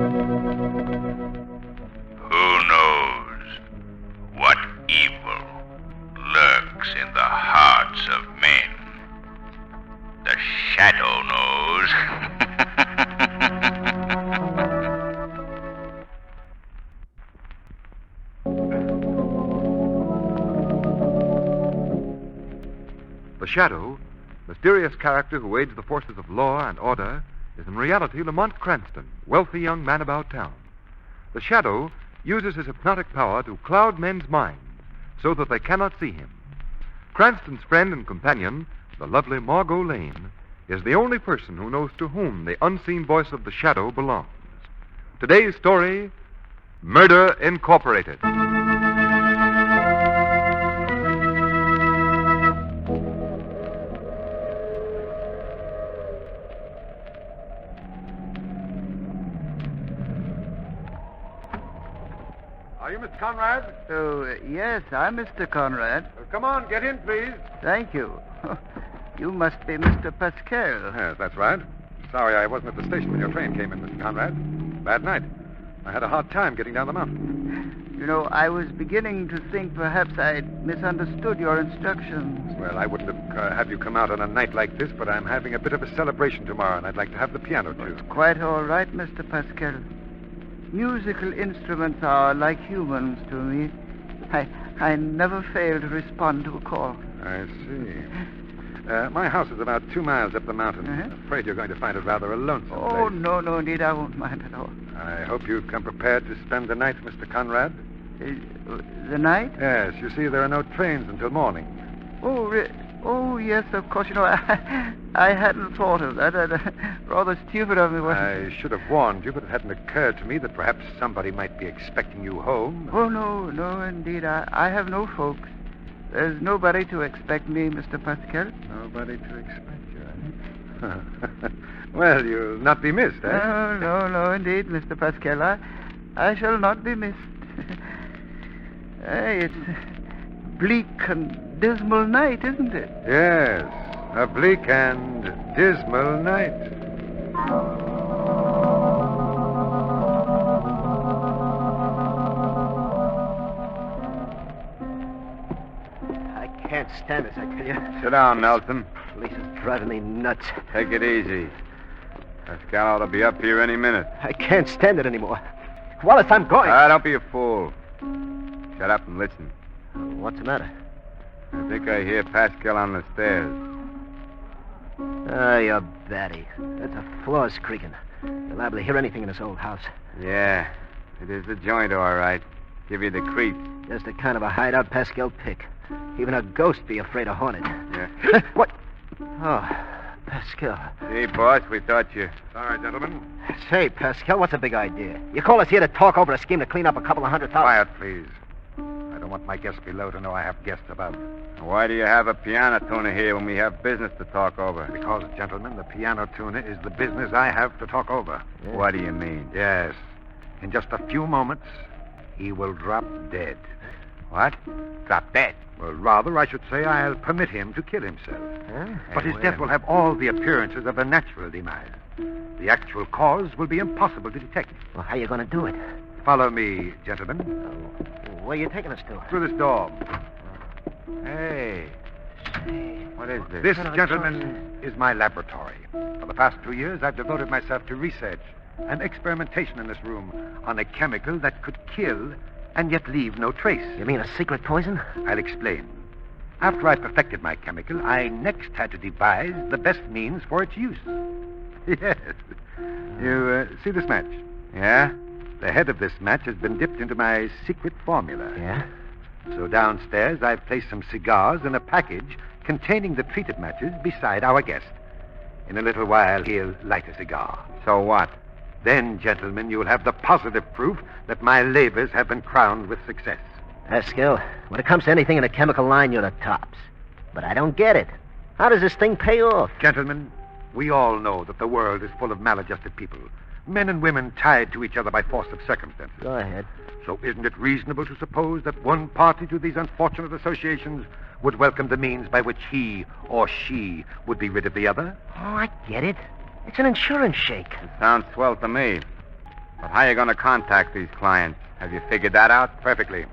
Who knows what evil lurks in the hearts of men? The shadow knows. The Shadow, mysterious character who aids the forces of law and order, is in reality Lamont Cranston, wealthy young man about town. The Shadow uses his hypnotic power to cloud men's minds so that they cannot see him. Cranston's friend and companion, the lovely Margot Lane, is the only person who knows to whom the unseen voice of the Shadow belongs. Today's story, Murder Incorporated. Are you Mr. Conrad? Oh, yes, I'm Mr. Conrad. Come on, get in, please. Thank you. You must be Mr. Pascal. Yes, that's right. Sorry I wasn't at the station when your train came in, Mr. Conrad. Bad night. I had a hard time getting down the mountain. You know, I was beginning to think perhaps I'd misunderstood your instructions. Well, I wouldn't have you come out on a night like this, but I'm having a bit of a celebration tomorrow, and I'd like to have the piano, too. It's quite all right, Mr. Pascal. Musical instruments are like humans to me. I never fail to respond to a call. I see. My house is about 2 miles up the mountain. I'm afraid you're going to find it rather a lonesome Oh, place. no, indeed, I won't mind at all. I hope you've come prepared to spend the night, Mr. Conrad. The night? Yes, you see, there are no trains until morning. Oh, yes, of course. You know, I hadn't thought of that. Rather stupid of me. I should have warned you, but it hadn't occurred to me that perhaps somebody might be expecting you home. Oh, no, indeed. I have no folks. There's nobody to expect me, Mr. Pascal. Nobody to expect you, eh? Well, you'll not be missed, eh? No, indeed, Mr. Pascal. I shall not be missed. Hey, it's a bleak and dismal night, isn't it? Yes, a bleak and dismal night. I can't stand this, I tell you. Sit down, Nelson. Police is driving me nuts. Take it easy. Pascal ought to be up here any minute. I can't stand it anymore. Wallace, I'm going. Don't be a fool. Shut up and listen. What's the matter? I think I hear Pascal on the stairs. Oh, you're batty. That's a floor's creaking. You're liable to hear anything in this old house. Yeah, it is the joint, all right. Give you the creeps. Just the kind of a hideout Pascal pick. Even a ghost be afraid to haunt it. Yeah. What? Oh, Pascal. Hey, boss, we thought you... Sorry, gentlemen. Say, Pascal, what's the big idea? You call us here to talk over a scheme to clean up a couple of $100,000. Quiet, please. I don't want my guests below to know I have guests about. Why do you have a piano tuner here when we have business to talk over? Because, gentlemen, the piano tuner is the business I have to talk over. Yeah. What do you mean? Yes. In just a few moments, he will drop dead. What? Drop dead? Well, rather, I should say I'll permit him to kill himself. Huh? But his death will have all the appearances of a natural demise. The actual cause will be impossible to detect. Well, how are you going to do it? Follow me, gentlemen, Where are you taking us to? through this door. Hey, Say, what is this? This, Colonel gentlemen, Johnson. is my laboratory. For the past 2 years, I've devoted myself to research and experimentation in this room on a chemical that could kill and yet leave no trace. You mean a secret poison? I'll explain. After I perfected my chemical, I next had to devise the best means for its use. Yes. You see this match? Yeah? The head of this match has been dipped into my secret formula. Yeah? So downstairs, I've placed some cigars in a package containing the treated matches beside our guest. In a little while, he'll light a cigar. So what? Then, gentlemen, you'll have the positive proof that my labors have been crowned with success. Pascal, when it comes to anything in the chemical line, you're the tops. But I don't get it. How does this thing pay off? Gentlemen, we all know that the world is full of maladjusted people. Men and women tied to each other by force of circumstances. Go ahead. So isn't it reasonable to suppose that one party to these unfortunate associations would welcome the means by which he or she would be rid of the other? Oh, I get it. It's an insurance shake. Sounds swell to me. But how are you going to contact these clients? Have you figured that out? Perfectly.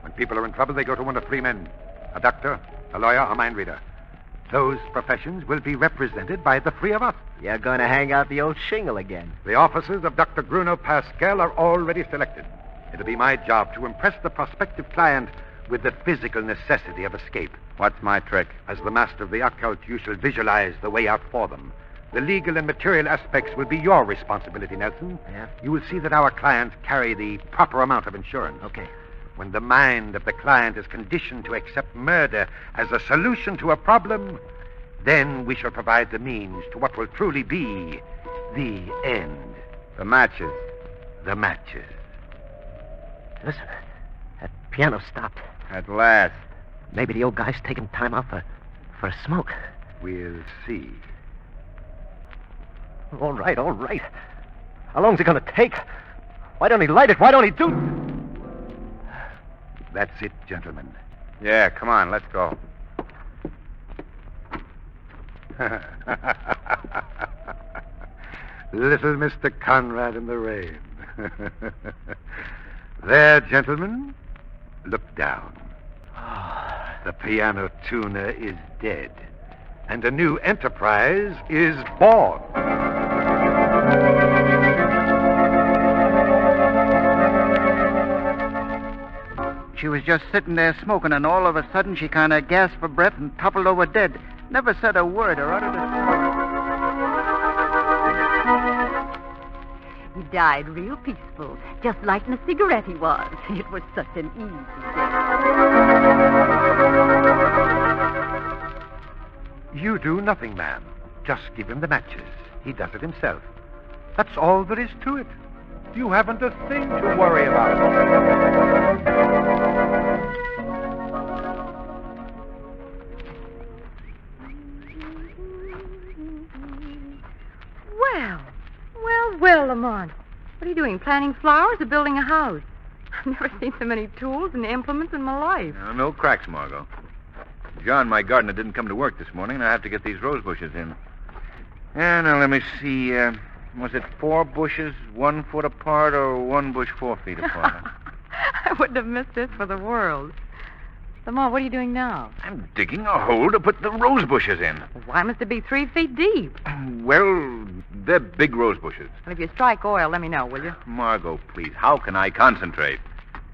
When people are in trouble, they go to one of three men: a doctor, a lawyer, a mind reader. Those professions will be represented by the three of us. You're going to hang out the old shingle again. The officers of Dr. Bruno Pascal are already selected. It'll be my job to impress the prospective client with the physical necessity of escape. What's my trick? As the master of the occult, you shall visualize the way out for them. The legal and material aspects will be your responsibility, Nelson. Yeah? You will see that our clients carry the proper amount of insurance. Okay. When the mind of the client is conditioned to accept murder as a solution to a problem, then we shall provide the means to what will truly be the end. The matches. The matches. Listen, that piano stopped. At last. Maybe the old guy's taking time off for a smoke. We'll see. All right, all right. How long's it going to take? Why don't he light it? Why don't he do... That's it, gentlemen. Yeah, come on, let's go. Little Mr. Conrad in the rain. There, gentlemen, look down. The piano tuner is dead, and a new enterprise is born. She was just sitting there smoking, and all of a sudden she kind of gasped for breath and toppled over dead. Never said a word or uttered a sound. He died real peaceful, just like in a cigarette he was. It was such an easy death. You do nothing, ma'am. Just give him the matches. He does it himself. That's all there is to it. You haven't a thing to worry about. Well, Lamont. What are you doing, planting flowers or building a house? I've never seen so many tools and implements in my life. No cracks, Margot. John, my gardener, didn't come to work this morning, and I have to get these rose bushes in. And now let me see. Was it 4 bushes 1 foot apart or 1 bush 4 feet apart? I wouldn't have missed this for the world. Lamont, what are you doing now? I'm digging a hole to put the rose bushes in. Why must it be 3 feet deep? Well, they're big rose bushes. Well, if you strike oil, let me know, will you? Margot, please, how can I concentrate?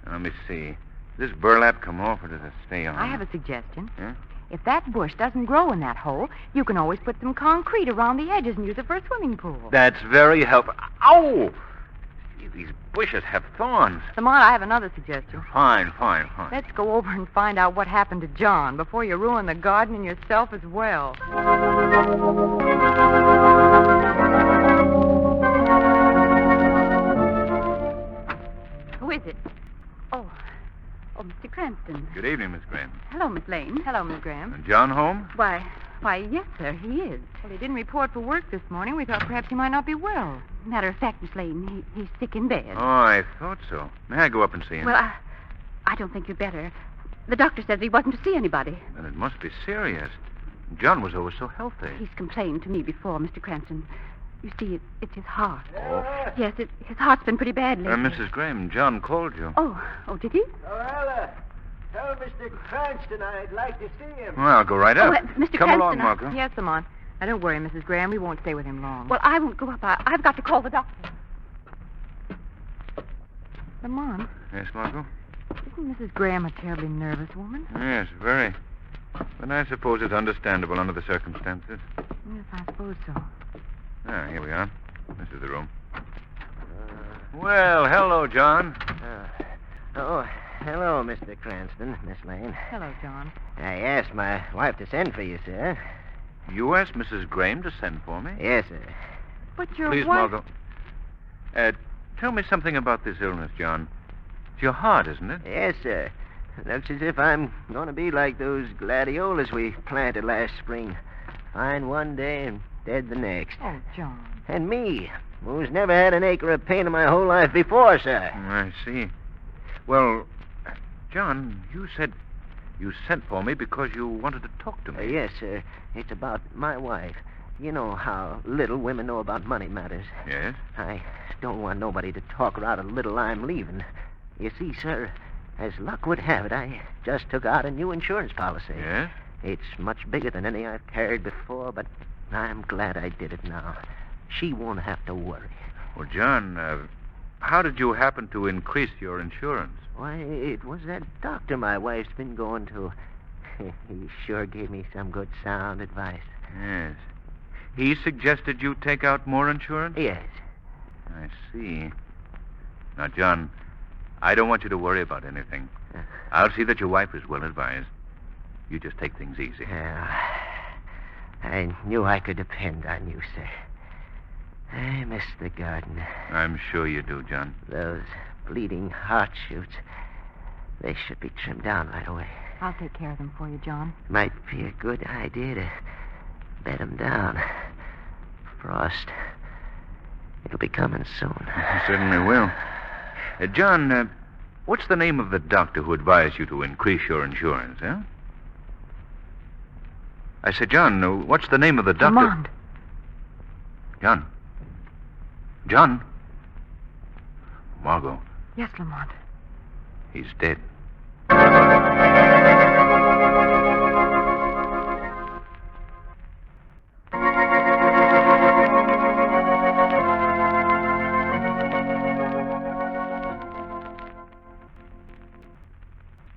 Let me see. Does this burlap come off or does it stay on? I have a suggestion. Yeah? If that bush doesn't grow in that hole, you can always put some concrete around the edges and use it for a swimming pool. That's very helpful. Ow! See, these bushes have thorns. Lamont, I have another suggestion. Fine. Let's go over and find out what happened to John before you ruin the garden and yourself as well. Who is it? Oh, Mr. Cranston. Good evening, Miss Graham. Hello, Miss Lane. Hello, Miss Graham. John home? Why, yes, sir, he is. Well, he didn't report for work this morning. We thought perhaps he might not be well. Matter of fact, Miss Lane, he's sick in bed. Oh, I thought so. May I go up and see him? Well, I don't think you'd better. The doctor says he wasn't to see anybody. Then it must be serious. John was always so healthy. He's complained to me before, Mr. Cranston. You see, it's his heart. Oh. Yes, his heart's been pretty bad lately. Mrs. Graham, John called you. Oh, did he? Well, tell Mr. Cranston I'd like to see him. Well, I'll go right up. Mr. Come Cranston, along, Margot. Yes, Lamont. Now, don't worry, Mrs. Graham. We won't stay with him long. Well, I won't go up. I've got to call the doctor. Lamont, Yes, Margot? isn't Mrs. Graham a terribly nervous woman? Yes, very. But I suppose it's understandable under the circumstances. Yes, I suppose so. Here we are. This is the room. Well, hello, John. Hello, Mr. Cranston, Miss Lane. Hello, John. I asked my wife to send for you, sir. You asked Mrs. Graham to send for me? Yes, sir. But your Please, wife... Margot. Tell me something about this illness, John. It's your heart, isn't it? Yes, sir. Looks as if I'm going to be like those gladiolas we planted last spring. Fine one day and dead the next. Oh, John. And me, who's never had an acre of pain in my whole life before, sir. I see. Well, John, you said you sent for me because you wanted to talk to me. Yes, sir. It's about my wife. You know how little women know about money matters. Yes? I don't want nobody to talk her out of the little I'm leaving. You see, sir, as luck would have it, I just took out a new insurance policy. Yes? It's much bigger than any I've carried before, but I'm glad I did it now. She won't have to worry. Well, John, how did you happen to increase your insurance? Why, it was that doctor my wife's been going to. He sure gave me some good sound advice. Yes. He suggested you take out more insurance? Yes. I see. Now, John, I don't want you to worry about anything. I'll see that your wife is well advised. You just take things easy. I knew I could depend on you, sir. I miss the garden. I'm sure you do, John. Those bleeding heart shoots, they should be trimmed down right away. I'll take care of them for you, John. Might be a good idea to bed them down. Frost. It'll be coming soon. You certainly will. John, what's the name of the doctor who advised you to increase your insurance, huh? I said, John, what's the name of the doctor? Lamont. John. John. Margot. Yes, Lamont. He's dead.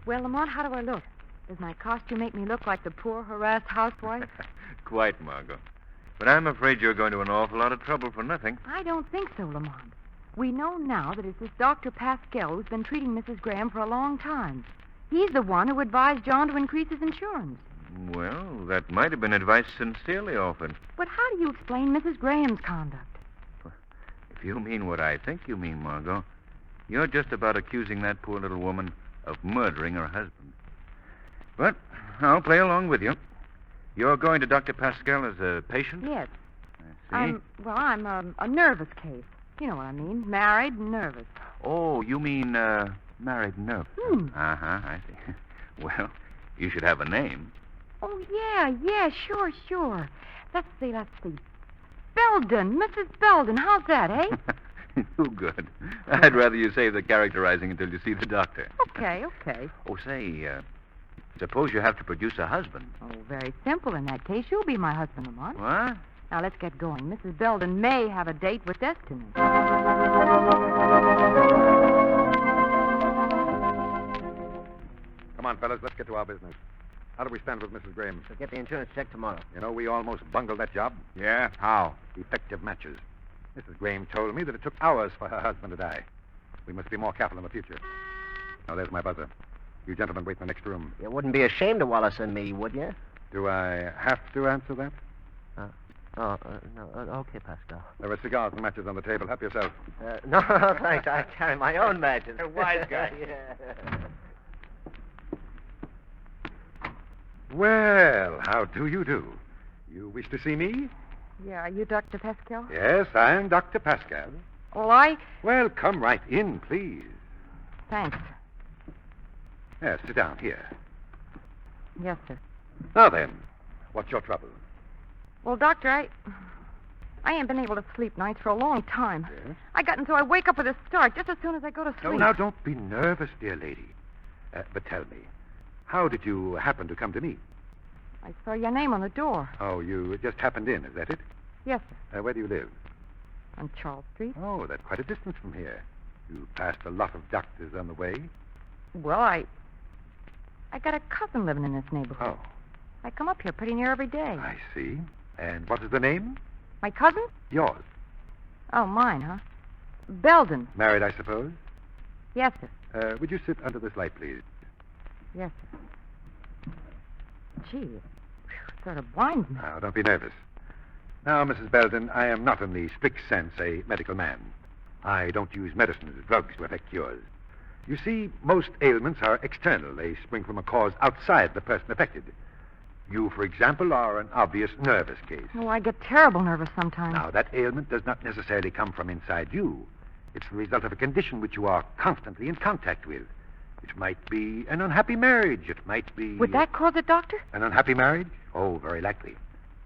Well, Lamont, how do I look? Does my costume make me look like the poor, harassed housewife? Quite, Margot. But I'm afraid you're going to an awful lot of trouble for nothing. I don't think so, Lamont. We know now that it's this Dr. Pascal who's been treating Mrs. Graham for a long time. He's the one who advised John to increase his insurance. Well, that might have been advice sincerely offered. But how do you explain Mrs. Graham's conduct? If you mean what I think you mean, Margot, you're just about accusing that poor little woman of murdering her husband. But I'll play along with you. You're going to Dr. Pascal as a patient? Yes. I see. I'm a nervous case. You know what I mean. Married and nervous. Oh, you mean married and nervous. Uh-huh, I see. Well, you should have a name. Oh, yeah, sure. Let's see. Belden, Mrs. Belden. How's that, eh? Too good. I'd rather you save the characterizing until you see the doctor. Okay. Oh, say, suppose you have to produce a husband. Oh, very simple in that case. You'll be my husband, Lamont. What? Now, let's get going. Mrs. Belden may have a date with destiny. Come on, fellas, let's get to our business. How do we stand with Mrs. Graham? We'll get the insurance check tomorrow. You know, we almost bungled that job. Yeah? How? Effective matches. Mrs. Graham told me that it took hours for her husband to die. We must be more careful in the future. Now, there's my buzzer. You gentlemen wait in the next room. You wouldn't be ashamed of Wallace and me, would you? Do I have to answer that? No. Okay, Pascal. There are cigars and matches on the table. Help yourself. No, thanks. I carry my own matches. Wise guy. Yeah. Well, how do you do? You wish to see me? Yeah, are you Dr. Pascal? Yes, I'm Dr. Pascal. Well, Well, come right in, please. Thanks. Yes, sit down here. Yes, sir. Now then, what's your trouble? Well, Doctor, I ain't been able to sleep nights for a long time. Yes? I got until I wake up with a start just as soon as I go to sleep. No, now, don't be nervous, dear lady. But tell me, how did you happen to come to me? I saw your name on the door. Oh, you just happened in, is that it? Yes, sir. Where do you live? On Charles Street. Oh, that's quite a distance from here. You passed a lot of doctors on the way. Well, I got a cousin living in this neighborhood. Oh, I come up here pretty near every day. I see. And what is the name? My cousin? Yours. Oh, mine, huh? Belden. Married, I suppose? Yes, sir. Would you sit under this light, please? Yes, sir. Gee, it sort of blinds me. Now, don't be nervous. Now, Mrs. Belden, I am not in the strict sense a medical man. I don't use medicines or drugs to effect cures. You see, most ailments are external. They spring from a cause outside the person affected. You, for example, are an obvious nervous case. Oh, I get terrible nervous sometimes. Now, that ailment does not necessarily come from inside you. It's the result of a condition which you are constantly in contact with. It might be an unhappy marriage. It might be... Would that cause it, Doctor? An unhappy marriage? Oh, very likely.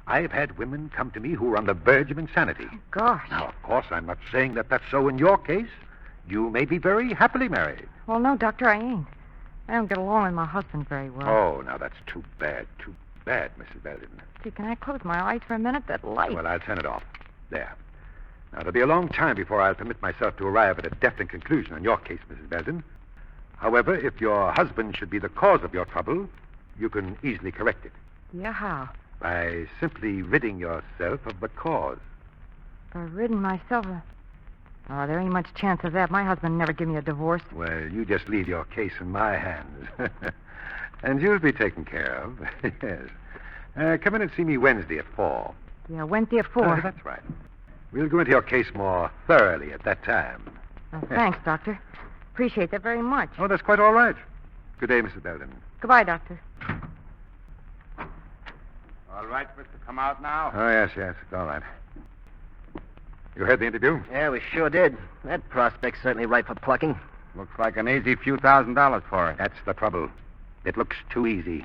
I've had women come to me who are on the verge of insanity. Gosh. Now, of course, I'm not saying that that's so in your case. You may be very happily married. Well, no, Doctor, I ain't. I don't get along with my husband very well. Oh, now that's too bad, Mrs. Belden. Gee, can I close my eyes for a minute? That light. Well, I'll turn it off. There. Now, it'll be a long time before I'll permit myself to arrive at a definite conclusion on your case, Mrs. Belden. However, if your husband should be the cause of your trouble, you can easily correct it Yeah, how? by simply ridding yourself of the cause. For ridding myself of... Oh, there ain't much chance of that. My husband never give me a divorce. Well, you just leave your case in my hands. And you'll be taken care of. Yes. Come in and see me Wednesday at 4. Yeah, Wednesday at 4. That's right. We'll go into your case more thoroughly at that time. Thanks, Doctor. Appreciate that very much. Oh, that's quite all right. Good day, Mrs. Belden. Goodbye, Doctor. All right for us to come out now? Oh, yes, it's all right. You heard the interview? Yeah, we sure did. That prospect's certainly ripe for plucking. Looks like an easy few $1,000s for it. That's the trouble. It looks too easy.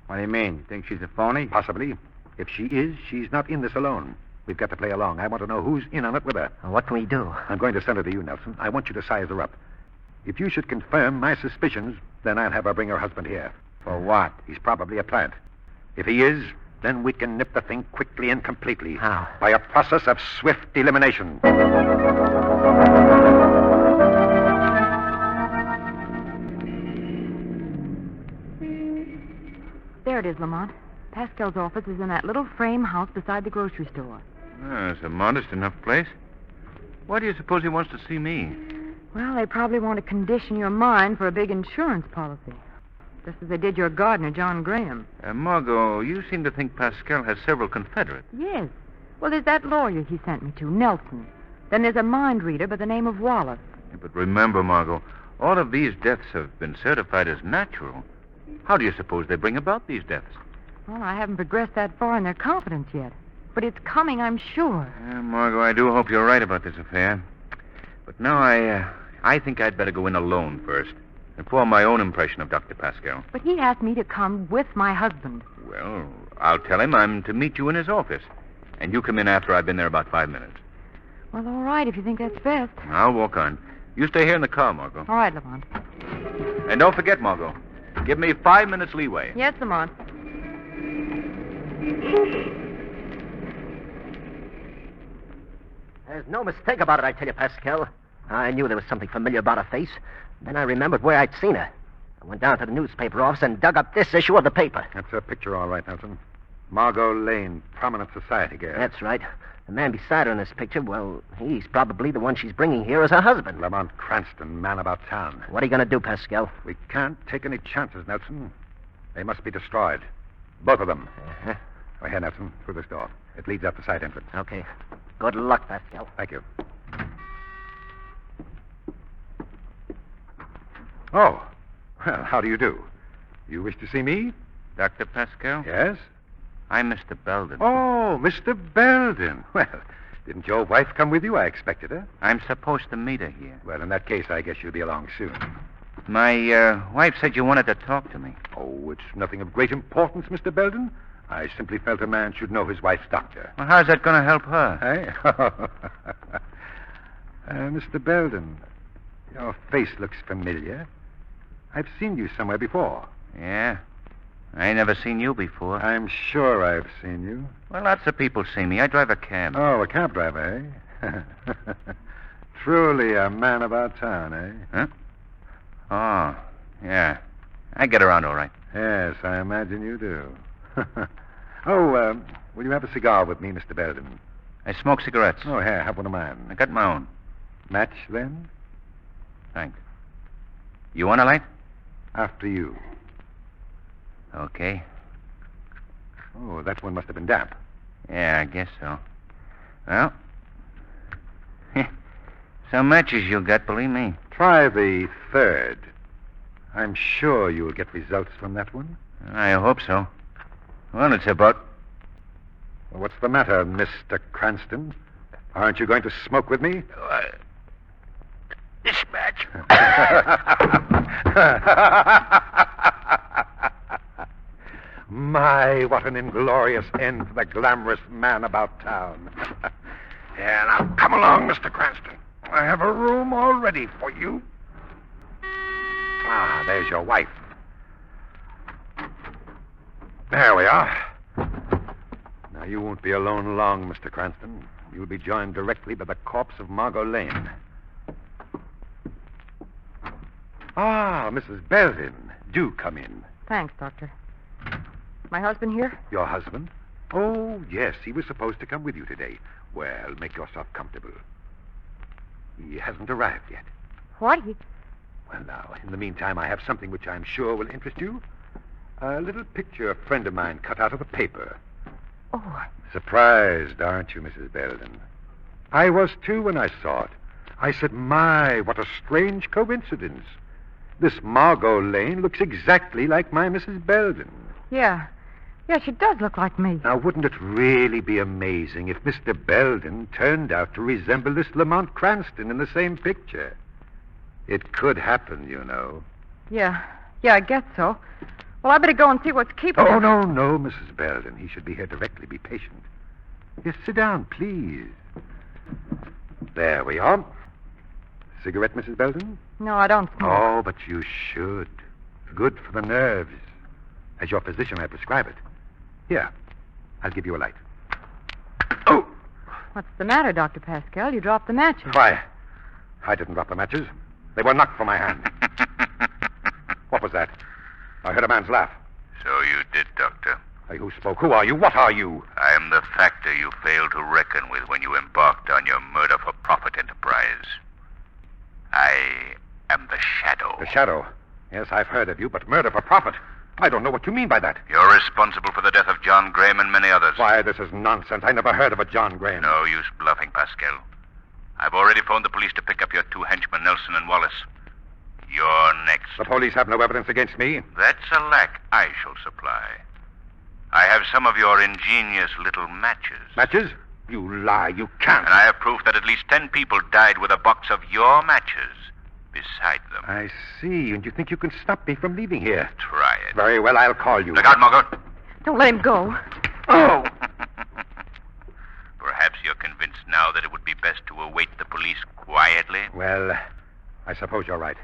What do you mean? Think she's a phony? Possibly. If she is, she's not in this alone. We've got to play along. I want to know who's in on it with her. What can we do? I'm going to send her to you, Nelson. I want you to size her up. If you should confirm my suspicions, then I'll have her bring her husband here. For what? He's probably a plant. If he is, then we can nip the thing quickly and completely. How? By a process of swift elimination. There it is, Lamont. Pascal's office is in that little frame house beside the grocery store. Oh, it's a modest enough place. Why do you suppose he wants to see me? Well, they probably want to condition your mind for a big insurance policy. Just as they did your gardener, John Graham. Margot, you seem to think Pascal has several confederates. Yes. Well, there's that lawyer he sent me to, Nelson. Then there's a mind reader by the name of Wallace. Yeah, but remember, Margot, all of these deaths have been certified as natural. How do you suppose they bring about these deaths? Well, I haven't progressed that far in their confidence yet. But it's coming, I'm sure. Margot, I do hope you're right about this affair. But now I think I'd better go in alone first and form my own impression of Dr. Pascal. But he asked me to come with my husband. Well, I'll tell him I'm to meet you in his office. And you come in after I've been there about 5 minutes. Well, all right, if you think that's best. I'll walk on. You stay here in the car, Margot. All right, Lamont. And don't forget, Margot, give me 5 minutes leeway. Yes, Lamont. There's no mistake about it, I tell you, Pascal. I knew there was something familiar about her face. Then I remembered where I'd seen her. I went down to the newspaper office and dug up this issue of the paper. That's her picture, all right, Nelson. Margot Lane, prominent society girl. That's right. The man beside her in this picture, well, he's probably the one she's bringing here as her husband. Lamont Cranston, man about town. What are you going to do, Pascal? We can't take any chances, Nelson. They must be destroyed. Both of them. Uh-huh. Oh, here, Nelson, through this door. It leads out the side entrance. Okay. Good luck, Pascal. Thank you. Oh, well, how do you do? You wish to see me? Dr. Pascal? Yes? I'm Mr. Belden. Oh, Mr. Belden. Well, didn't your wife come with you? I expected her. I'm supposed to meet her here. Well, in that case, I guess you'll be along soon. My wife said you wanted to talk to me. Oh, it's nothing of great importance, Mr. Belden. I simply felt a man should know his wife's doctor. Well, how's that going to help her? Hey? Mr. Belden, your face looks familiar. I've seen you somewhere before. Yeah. I ain't never seen you before. I'm sure I've seen you. Well, lots of people see me. I drive a cab. Oh, a cab driver, eh? Truly a man about town, eh? Huh? Oh, yeah. I get around all right. Yes, I imagine you do. Oh, will you have a cigar with me, Mr. Belden? I smoke cigarettes. Oh, here, have one of I mine. got my own. Match, then? Thanks. You want a light? After you. Okay. Oh, that one must have been damp. Yeah, I guess so. Well, some matches you got, believe me. Try the third. I'm sure you'll get results from that one. I hope so. Well, it's about... What's the matter, Mr. Cranston? Aren't you going to smoke with me? This match. My My, what an inglorious end for the glamorous man about town. Yeah, now come along, Mr. Cranston. I have a room all ready for you. Ah, there's your wife. There we are. Now, you won't be alone long, Mr. Cranston. You'll be joined directly by the corpse of Margot Lane. Ah, Mrs. Belden. Do come in. Thanks, Doctor. My husband here? Your husband? Oh, yes. He was supposed to come with you today. Well, make yourself comfortable. He hasn't arrived yet. What? Well, now, in the meantime, I have something which I'm sure will interest you. A little picture a friend of mine cut out of the paper. Oh. Surprised, aren't you, Mrs. Belden? I was, too, when I saw it. I said, my, what a strange coincidence. This Margot Lane looks exactly like my Mrs. Belden. Yeah. Yeah, she does look like me. Now, wouldn't it really be amazing if Mr. Belden turned out to resemble this Lamont Cranston in the same picture? It could happen, you know. Yeah, I guess so. Well, I better go and see what's keeping Oh, her. no, Mrs. Belden. He should be here directly. Be patient. Yes, sit down, please. There we are. Cigarette, Mrs. Belden? No, I don't smoke. Oh, but you should. Good for the nerves. As your physician, I prescribe it. Here, I'll give you a light. Oh! What's the matter, Dr. Pascal? You dropped the matches. Why? I didn't drop the matches. They were knocked from my hand. What was that? I heard a man's laugh. So you did, Doctor. Hey, who spoke? Who are you? What are you? I am the factor you failed to reckon with when you embarked on your murder-for-profit enterprise. I am the Shadow. The Shadow? Yes, I've heard of you, but murder for profit. I don't know what you mean by that. You're responsible for the death of John Graham and many others. Why, this is nonsense. I never heard of a John Graham. No use bluffing, Pascal. I've already phoned the police to pick up your two henchmen, Nelson and Wallace. You're next. The police have no evidence against me. That's a lack I shall supply. I have some of your ingenious little matches. Matches? You lie. You can't. And I have proof that at least 10 people died with a box of your matches beside them. I see. And you think you can stop me from leaving here? Try it. Very well, I'll call you. Look out, Margot. Don't let him go. Oh! Perhaps you're convinced now that it would be best to await the police quietly. Well, I suppose you're right.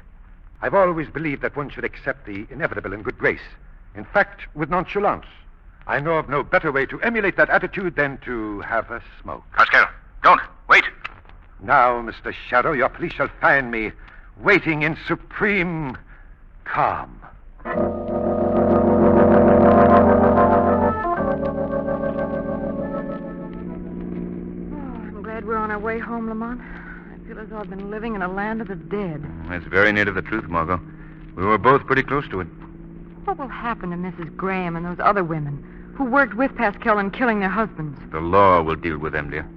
I've always believed that one should accept the inevitable in good grace. In fact, with nonchalance. I know of no better way to emulate that attitude than to have a smoke. Pascal, don't. Wait. Now, Mr. Shadow, your police shall find me waiting in supreme calm. I'm glad we're on our way home, Lamont. I feel as though I've been living in a land of the dead. That's very near to the truth, Margot. We were both pretty close to it. What will happen to Mrs. Graham and those other women who worked with Pascal in killing their husbands? The law will deal with them, dear.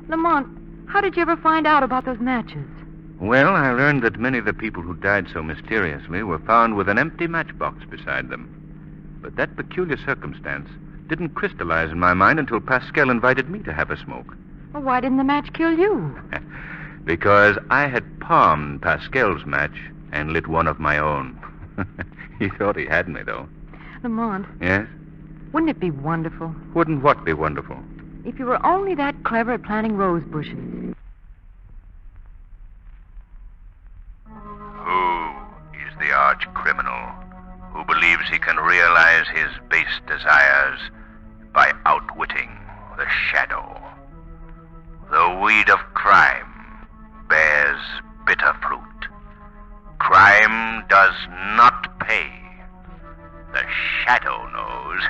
Lamont, how did you ever find out about those matches? Well, I learned that many of the people who died so mysteriously were found with an empty matchbox beside them. But that peculiar circumstance didn't crystallize in my mind until Pascal invited me to have a smoke. Well, why didn't the match kill you? Because I had palmed Pascal's match and lit one of my own. He thought he had me, though. Lamont, Yes? wouldn't it be wonderful Wouldn't what be wonderful? if you were only that clever at planting rose bushes? Who is the arch criminal who believes he can realize his base desires by outwitting the Shadow? The weed of crime bears bitter fruit. Crime does not pay. The Shadow knows.